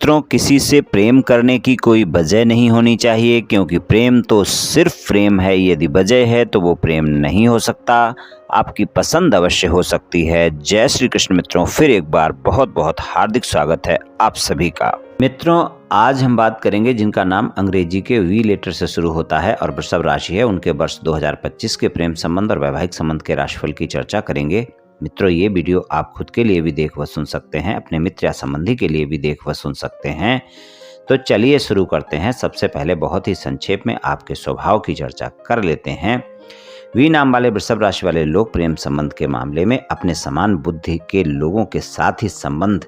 मित्रों, किसी से प्रेम करने की कोई वजह नहीं होनी चाहिए, क्योंकि प्रेम तो सिर्फ प्रेम है। यदि वजह है तो वो प्रेम नहीं हो सकता। आपकी पसंद अवश्य हो सकती है। जय श्री कृष्ण मित्रों, फिर एक बार बहुत बहुत हार्दिक स्वागत है आप सभी का। मित्रों, आज हम बात करेंगे जिनका नाम अंग्रेजी के वी लेटर से शुरू होता है और वृषभ राशि है, उनके वर्ष 2025 के प्रेम संबंध और वैवाहिक संबंध के राशिफल की चर्चा करेंगे। मित्रों, ये वीडियो आप खुद के लिए भी देख व सुन सकते हैं, अपने मित्र या संबंधी के लिए भी देख व सुन सकते हैं। तो चलिए शुरू करते हैं। सबसे पहले बहुत ही संक्षेप में आपके स्वभाव की चर्चा कर लेते हैं। वी नाम वाले वृषभ राशि वाले लोग प्रेम संबंध के मामले में अपने समान बुद्धि के लोगों के साथ ही संबंध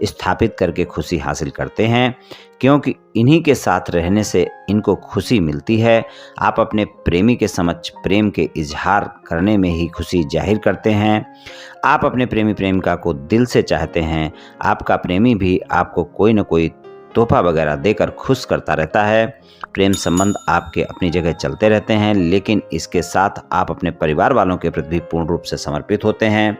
स्थापित करके खुशी हासिल करते हैं, क्योंकि इन्हीं के साथ रहने से इनको खुशी मिलती है। आप अपने प्रेमी के समक्ष प्रेम के इजहार करने में ही खुशी जाहिर करते हैं। आप अपने प्रेमी प्रेमिका को दिल से चाहते हैं। आपका प्रेमी भी आपको कोई न कोई तोहफा वगैरह देकर खुश करता रहता है। प्रेम संबंध आपके अपनी जगह चलते रहते हैं, लेकिन इसके साथ आप अपने परिवार वालों के प्रति भी पूर्ण रूप से समर्पित होते हैं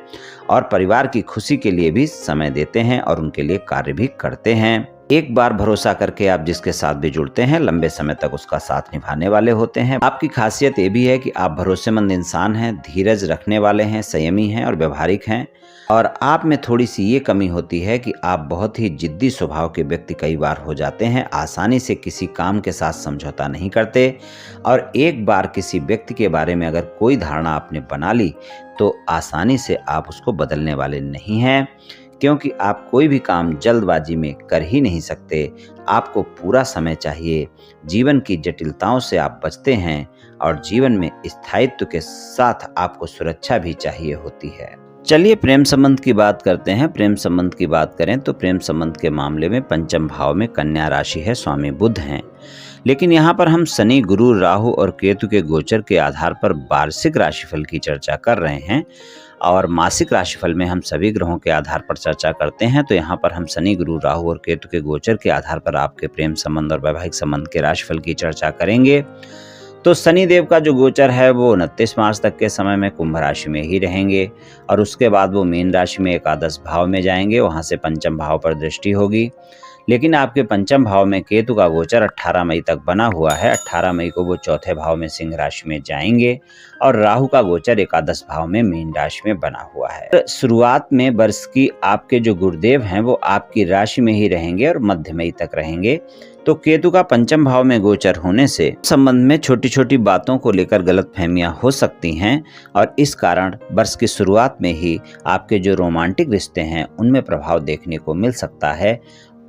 और परिवार की खुशी के लिए भी समय देते हैं और उनके लिए कार्य भी करते हैं। एक बार भरोसा करके आप जिसके साथ भी जुड़ते हैं, लंबे समय तक उसका साथ निभाने वाले होते हैं। आपकी खासियत ये भी है कि आप भरोसेमंद इंसान हैं, धीरज रखने वाले हैं, संयमी हैं और व्यवहारिक हैं। और आप में थोड़ी सी ये कमी होती है कि आप बहुत ही जिद्दी स्वभाव के व्यक्ति कई बार हो जाते हैं। आसानी से किसी काम के साथ समझौता नहीं करते और एक बार किसी व्यक्ति के बारे में अगर कोई धारणा आपने बना ली तो आसानी से आप उसको बदलने वाले नहीं हैं, क्योंकि आप कोई भी काम जल्दबाजी में कर ही नहीं सकते। आपको पूरा समय चाहिए। जीवन की जटिलताओं से आप बचते हैं और जीवन में स्थायित्व के साथ आपको सुरक्षा भी चाहिए होती है। चलिए प्रेम संबंध की बात करते हैं। प्रेम संबंध की बात करें तो प्रेम संबंध के मामले में पंचम भाव में कन्या राशि है, स्वामी बुध हैं। लेकिन यहाँ पर हम शनि, गुरु, राहु और केतु के गोचर के आधार पर वार्षिक राशिफल की चर्चा कर रहे हैं और मासिक राशिफल में हम सभी ग्रहों के आधार पर चर्चा करते हैं। तो यहाँ पर हम शनि, गुरु, राहु और केतु के गोचर के आधार पर आपके प्रेम संबंध और वैवाहिक संबंध के राशिफल की चर्चा करेंगे। तो शनि देव का जो गोचर है वो 29 मार्च तक के समय में कुंभ राशि में ही रहेंगे और उसके बाद वो मीन राशि में एकादश भाव में जाएंगे। वहाँ से पंचम भाव पर दृष्टि होगी। लेकिन आपके पंचम भाव में केतु का गोचर 18 मई तक बना हुआ है। 18 मई को वो चौथे भाव में सिंह राशि में जाएंगे और राहु का गोचर एकादश भाव में मीन राशि में बना हुआ है। शुरुआत में वर्ष की आपके जो गुरुदेव हैं वो आपकी राशि में ही रहेंगे और मध्य मई तक रहेंगे। तो केतु का पंचम भाव में गोचर होने से संबंध में छोटी छोटी बातों को लेकर गलतफहमियां हो सकती हैं और इस कारण वर्ष की शुरुआत में ही आपके जो रोमांटिक रिश्ते हैं उनमें प्रभाव देखने को मिल सकता है।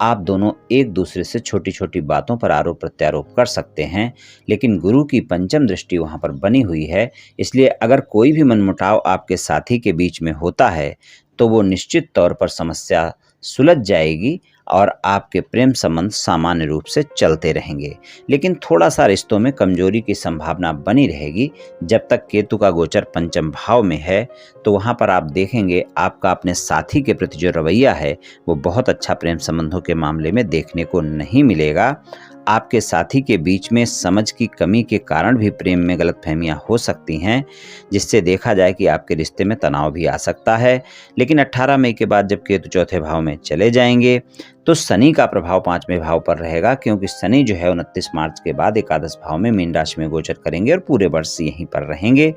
आप दोनों एक दूसरे से छोटी छोटी बातों पर आरोप प्रत्यारोप कर सकते हैं, लेकिन गुरु की पंचम दृष्टि वहां पर बनी हुई है। इसलिए अगर कोई भी मनमुटाव आपके साथी के बीच में होता है तो वो निश्चित तौर पर समस्या सुलझ जाएगी और आपके प्रेम संबंध सामान्य रूप से चलते रहेंगे। लेकिन थोड़ा सा रिश्तों में कमजोरी की संभावना बनी रहेगी। जब तक केतु का गोचर पंचम भाव में है तो वहाँ पर आप देखेंगे आपका अपने साथी के प्रति जो रवैया है वो बहुत अच्छा प्रेम संबंधों के मामले में देखने को नहीं मिलेगा। आपके साथी के बीच में समझ की कमी के कारण भी प्रेम में गलतफहमियां हो सकती हैं, जिससे देखा जाए कि आपके रिश्ते में तनाव भी आ सकता है। लेकिन 18 मई के बाद जब केतु चौथे भाव में चले जाएंगे तो शनि का प्रभाव 5वें भाव पर रहेगा, क्योंकि शनि जो है 29 मार्च के बाद एकादश भाव में मीन राशि में गोचर करेंगे और पूरे वर्ष यहीं पर रहेंगे।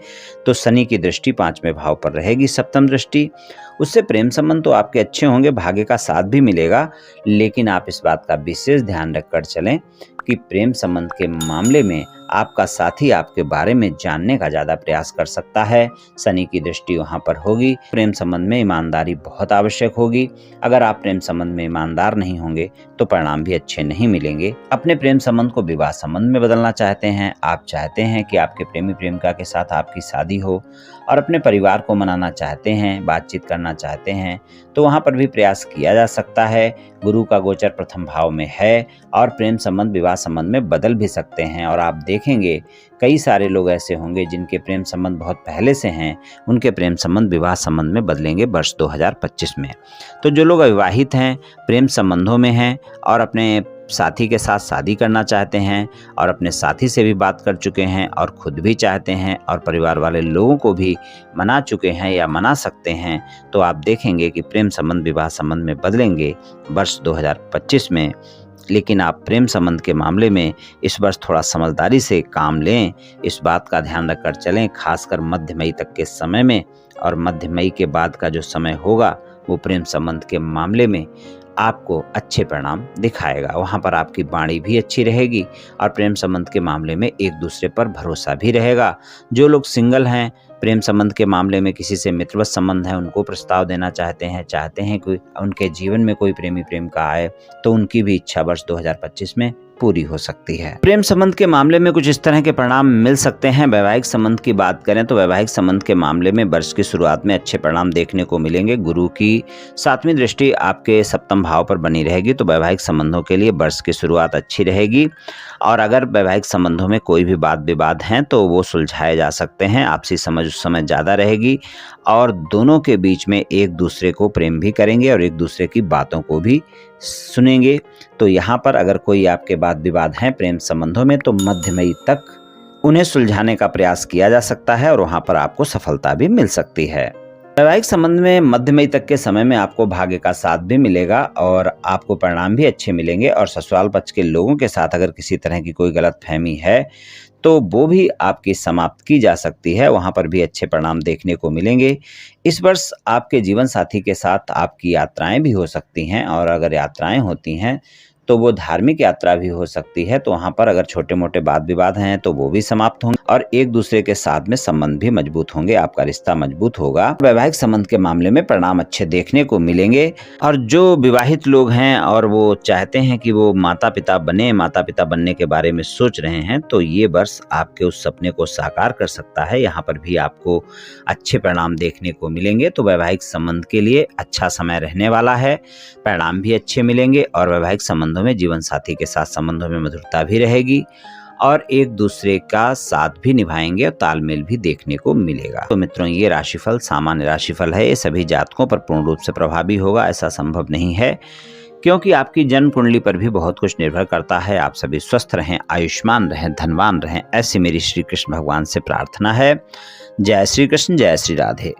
तो शनि की दृष्टि 5वें भाव पर रहेगी, सप्तम दृष्टि। उससे प्रेम संबंध तो आपके अच्छे होंगे, भाग्य का साथ भी मिलेगा। लेकिन आप इस बात का विशेष ध्यान रखकर चलें कि प्रेम संबंध के मामले में आपका साथी आपके बारे में जानने का ज़्यादा प्रयास कर सकता है। शनि की दृष्टि वहाँ पर होगी। प्रेम संबंध में ईमानदारी बहुत आवश्यक होगी। अगर आप प्रेम संबंध में ईमानदार नहीं होंगे तो परिणाम भी अच्छे नहीं मिलेंगे। अपने प्रेम संबंध को विवाह संबंध में बदलना चाहते हैं, आप चाहते हैं कि आपके प्रेमी प्रेमिका के साथ आपकी शादी हो और अपने परिवार को मनाना चाहते हैं, बातचीत करना चाहते हैं, तो वहाँ पर भी प्रयास किया जा सकता है। गुरु का गोचर प्रथम भाव में है और प्रेम संबंध विवाह संबंध में बदल भी सकते हैं। और आप देखेंगे कई सारे लोग ऐसे होंगे जिनके प्रेम संबंध बहुत पहले से हैं, उनके प्रेम संबंध विवाह संबंध में बदलेंगे वर्ष 2025 में। तो जो लोग अविवाहित हैं, प्रेम संबंधों में हैं और अपने साथी के साथ शादी करना चाहते हैं और अपने साथी से भी बात कर चुके हैं और खुद भी चाहते हैं और परिवार वाले लोगों को भी मना चुके हैं या मना सकते हैं, तो आप देखेंगे कि प्रेम संबंध विवाह संबंध में बदलेंगे वर्ष 2025 में। लेकिन आप प्रेम संबंध के मामले में इस वर्ष थोड़ा समझदारी से काम लें, इस बात का ध्यान रखकर चलें, खासकर मध्य मई तक के समय में। और मध्य मई के बाद का जो समय होगा वो प्रेम संबंध के मामले में आपको अच्छे परिणाम दिखाएगा। वहाँ पर आपकी वाणी भी अच्छी रहेगी और प्रेम संबंध के मामले में एक दूसरे पर भरोसा भी रहेगा। जो लोग सिंगल हैं, प्रेम संबंध के मामले में किसी से मित्रवत संबंध है, उनको प्रस्ताव देना चाहते हैं कि उनके जीवन में कोई प्रेमी प्रेमिका आए, तो उनकी भी इच्छा वर्ष 2025 में पूरी हो सकती है। प्रेम संबंध के मामले में कुछ इस तरह के परिणाम मिल सकते हैं। वैवाहिक संबंध की बात करें तो वैवाहिक संबंध के मामले में वर्ष की शुरुआत में अच्छे परिणाम देखने को मिलेंगे। गुरु की 7वीं दृष्टि आपके सप्तम भाव पर बनी रहेगी, तो वैवाहिक संबंधों के लिए वर्ष की शुरुआत अच्छी रहेगी। और अगर वैवाहिक संबंधों में कोई भी वाद विवाद हैं तो वो सुलझाए जा सकते हैं। आपसी समझ उस समय ज़्यादा रहेगी और दोनों के बीच में एक दूसरे को प्रेम भी करेंगे और एक दूसरे की बातों को भी सुनेंगे। तो यहाँ पर अगर कोई आपके वाद विवाद हैं प्रेम संबंधों में, तो मध्य मई तक उन्हें सुलझाने का प्रयास किया जा सकता है और वहाँ पर आपको सफलता भी मिल सकती है। वैवाहिक संबंध में मध्य मई तक के समय में आपको भाग्य का साथ भी मिलेगा और आपको परिणाम भी अच्छे मिलेंगे। और ससुराल पक्ष के लोगों के साथ अगर किसी तरह की कोई गलतफहमी है तो वो भी आपकी समाप्त की जा सकती है, वहाँ पर भी अच्छे परिणाम देखने को मिलेंगे। इस वर्ष आपके जीवन साथी के साथ आपकी यात्राएं भी हो सकती हैं और अगर यात्राएं होती हैं तो वो धार्मिक यात्रा भी हो सकती है। तो वहाँ पर अगर छोटे मोटे वाद विवाद हैं तो वो भी समाप्त होंगे और एक दूसरे के साथ में संबंध भी मजबूत होंगे, आपका रिश्ता मजबूत होगा। वैवाहिक संबंध के मामले में परिणाम अच्छे देखने को मिलेंगे। और जो विवाहित लोग हैं और वो चाहते हैं कि वो माता पिता बनने के बारे में सोच रहे हैं, तो ये वर्ष आपके उस सपने को साकार कर सकता है। यहाँ पर भी आपको अच्छे परिणाम देखने को मिलेंगे। तो वैवाहिक संबंध के लिए अच्छा समय रहने वाला है, परिणाम भी अच्छे मिलेंगे और वैवाहिक संबंधों में जीवन साथी के साथ संबंधों में मधुरता भी रहेगी और एक दूसरे का साथ भी निभाएंगे और तालमेल भी देखने को मिलेगा। तो मित्रों, ये राशिफल सामान्य राशिफल है, ये सभी जातकों पर पूर्ण रूप से प्रभावी होगा ऐसा संभव नहीं है, क्योंकि आपकी जन्म कुंडली पर भी बहुत कुछ निर्भर करता है। आप सभी स्वस्थ रहें, आयुष्मान रहें, धनवान रहें, ऐसी मेरी श्री कृष्ण भगवान से प्रार्थना है। जय श्री कृष्ण, जय श्री राधे।